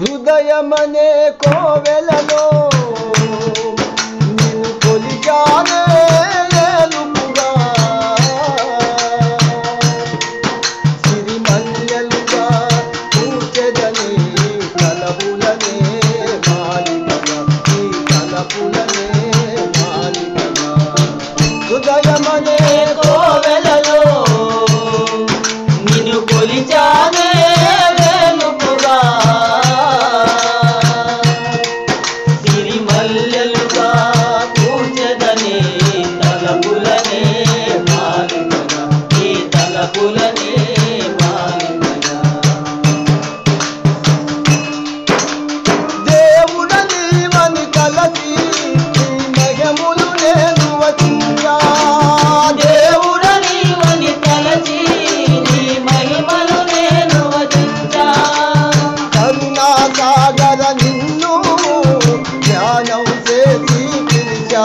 హృదయమనే కోవెలలో నిన్ను కొలిచానే ఏలుపుగా, సిరిమల్లెలుగా పూచెదనే తలపులనే మాలికగా, ఈ తలపులనే మాలికగా. హృదయమనే కోవెలలో నిన్ను కొలిచానే ఏలుపుగా, సిరిమల్లెలుగా పూచెదనే తలపులనే మాలికగా, ఈ తలపులనే మాలికగా. దేవుడ నీవని తలచి నీ మహిమలు నేను వచించా, దేవుడ నీవని తలచి నీ మహిమలు నేను వచించా. కరుణా సాగర నిన్ను ధ్యానం చేసి పిలిచా,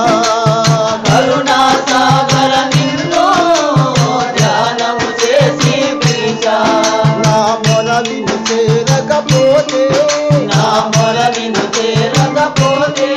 కరుణా సాగర నిన్ను ధ్యానం చేసి పిలిచా. నా మొర విను చేరకపోతే, నా మొర విను చేరకపోతే